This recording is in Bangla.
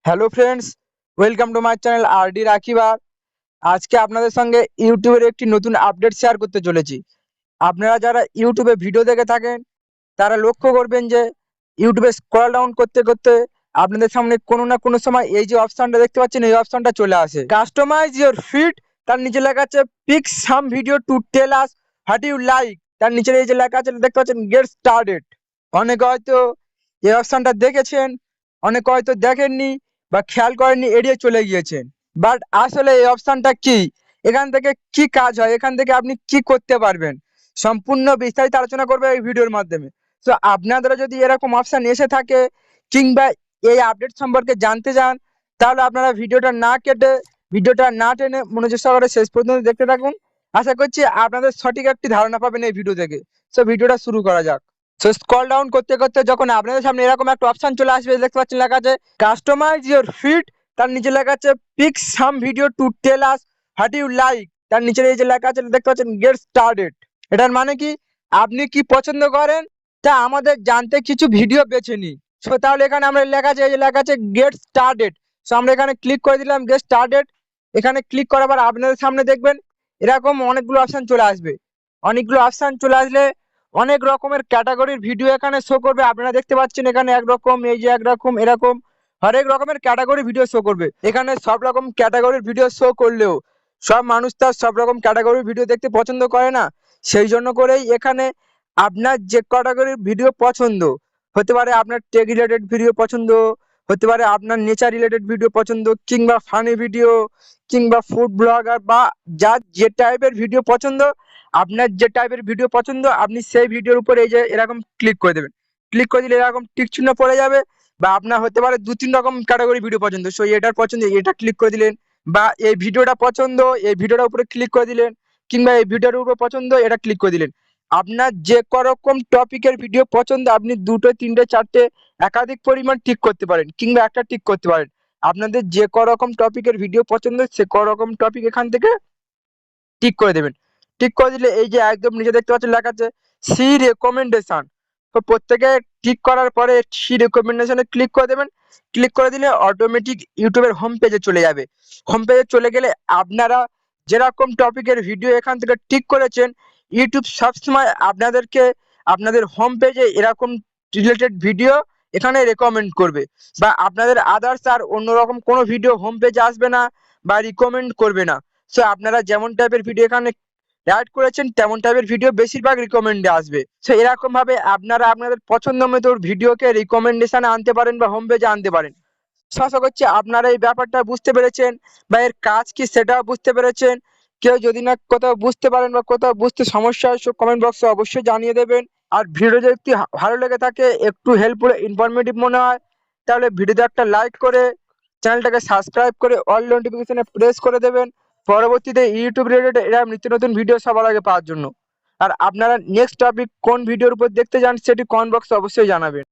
Hello friends, welcome to my channel RD রাখিবার। আজকে আপনাদের সঙ্গে ইউটিউবের একটি নতুন আপডেট শেয়ার করতে চলেছি। আপনারা যারা ইউটিউবে ভিডিও দেখে থাকেন তারা লক্ষ্য করবেন যে ইউটিউবে স্ক্রল ডাউন করতে করতে আপনাদের সামনে কোনো না কোনো সময় এই যে অপশনটা দেখতে পাচ্ছেন, এই অপশনটা চলে আসে, কাস্টমাইজ ইওর ফিড। তার নিচে লেখা আছে pick some video to tell us what you like. তার নিচে এই যে লেখা আছে দেখতে পাচ্ছেন গেট স্টার্টেড। অনেকে হয়তো এই অপশনটা দেখেছেন, অনেকে হয়তো দেখেননি বা খেয়াল করেননি, এড়িয়ে চলে গিয়েছেন। বাট আসলে এই অপশনটা কি, এখান থেকে কি কাজ হয়, এখান থেকে আপনি কি করতে পারবেন, সম্পূর্ণ বিস্তারিত আলোচনা করবে এই ভিডিওর মাধ্যমে। তো আপনাদেরও যদি এরকম অপশন এসে থাকে কিংবা এই আপডেট সম্পর্কে জানতে চান, তাহলে আপনারা ভিডিওটা না কেটে, ভিডিওটা না টেনে মনোযোগ সহকারে শেষ পর্যন্ত দেখতে থাকুন। আশা করছি আপনাদের সঠিক একটি ধারণা পাবেন এই ভিডিও থেকে। তো ভিডিওটা শুরু করা যাক। সো স্ক্রল ডাউন করতে করতে যখন আপনাদের সামনে এরকম একটা অপশন চলে আসবে, দেখতে পাচ্ছেন লেখা আছে কাস্টমাইজ ইওর ফিড। তার নিচে লেখা আছে pick some video to tell us what you like. তার নিচে এই যে লেখা আছে দেখতে পাচ্ছেন গেট স্টার্টেড। এটার মানে কি, আপনি কি পছন্দ করেন তা আমাদের জানতে কিছু ভিডিও বেছে নিই। সো তাহলে এখানে আমরা লেখা আছে, এই যে লেখা আছে গেট স্টার্টেড। সো আমরা এখানে ক্লিক করে দিলাম গেট স্টার্টেড। এখানে ক্লিক করার পর আপনাদের সামনে দেখবেন এরকম অনেকগুলো অপশন চলে আসবে। অনেকগুলো অপশন চলে আসলে অনেক রকমের ক্যাটাগরির ভিডিও এখানে শো করবে। আপনারা দেখতে পাচ্ছেন এখানে একরকম, এই যে একরকম, এরকম হরেক রকমের ক্যাটাগরি ভিডিও শো করবে। এখানে সব রকম ক্যাটাগরির ভিডিও শো করলেও সব মানুষ তার সব রকম ক্যাটাগরির ভিডিও দেখতে পছন্দ করে না। সেই জন্য করেই এখানে আপনার যে ক্যাটাগরির ভিডিও পছন্দ হতে পারে, আপনার টেক রিলেটেড ভিডিও পছন্দ হতে পারে, আপনার নেচার রিলেটেড ভিডিও পছন্দ, কিংবা ফানি ভিডিও, কিংবা ফুড ব্লগার, বা যার যে টাইপের ভিডিও পছন্দ, আপনার যে টাইপের ভিডিও পছন্দ আপনি সেই ভিডিওর উপর এই যে এরকম ক্লিক করে দেবেন। ক্লিক করে দিলে এরকম টিক চিহ্ন পড়ে যাবে। বা আপনার হতে পারে দু তিন রকম ক্যাটাগরি ভিডিও পছন্দ, সো এটার পছন্দ এটা ক্লিক করে দিলেন, বা এই ভিডিওটা পছন্দ এই ভিডিওটার উপরে ক্লিক করে দিলেন, কিংবা এই ভিডিওর উপর পছন্দ এটা ক্লিক করে দিলেন। আপনার যে রকম টপিকের ভিডিও পছন্দ আপনি দুটো তিনটে চারটে একাধিক পরিমাণ টিক করতে পারেন, কিংবা একটা টিক করতে পারেন। আপনাদের যে রকম টপিকের ভিডিও পছন্দ সে রকম টপিক এখান থেকে টিক করে দেবেন। টিক করে দিলে এই যে একদম নিচে দেখতে পাচ্ছেন লেখা আছে সি রেকমেন্ডেশন। তো প্রত্যেকে টিক করার পরে সি রেকমেন্ডেশনে ক্লিক করে দেবেন। ক্লিক করে দিলে অটোমেটিক ইউটিউবের হোম পেজে চলে যাবে। হোম পেজে চলে গেলে আপনারা যেরকম টপিকের ভিডিও এখান থেকে টিক করেছেন, ইউটিউব সবসময় আপনাদেরকে আপনাদের হোম পেজে এরকম রিলেটেড ভিডিও এখানে রেকমেন্ড করবে। বা আপনাদের আদার্স আর অন্যরকম কোনো ভিডিও হোম পেজে আসবে না বা রিকমেন্ড করবে না। সো আপনারা যেমন টাইপের ভিডিও এখানে অ্যাড করেছেন তেমন টাইপের ভিডিও বেশিরভাগ রিকমেন্ডে আসবে। সো এরকম ভাবে আপনারা আপনাদের পছন্দ মতো ভিডিওকে রিকমেন্ডেশনে আনতে পারেন বা হোম পেজে আনতে পারেন। সো আশা করছি আপনারা এই ব্যাপারটা বুঝতে পেরেছেন বা এর কাজ কি সেটাও বুঝতে পেরেছেন। কেউ যদি না কোথাও বুঝতে পারেন বা কোথাও বুঝতে সমস্যা হয়, কমেন্ট বক্সে অবশ্যই জানিয়ে দেবেন। আর ভিডিও যদি একটু ভালো লেগে থাকে, একটু হেল্পফুল ইনফরমেটিভ মনে হয়, তাহলে ভিডিওতে একটা লাইক করে চ্যানেলটাকে সাবস্ক্রাইব করে অল নোটিফিকেশনে প্রেস করে দেবেন, পরবর্তীতে ইউটিউব রিলেটেড এরকম নিত্য নতুন ভিডিও সবার আগে পাওয়ার জন্য। আর আপনারা নেক্সট টপিক কোন ভিডিওর উপর দেখতে চান সেটি কমেন্ট বক্সে অবশ্যই জানাবেন।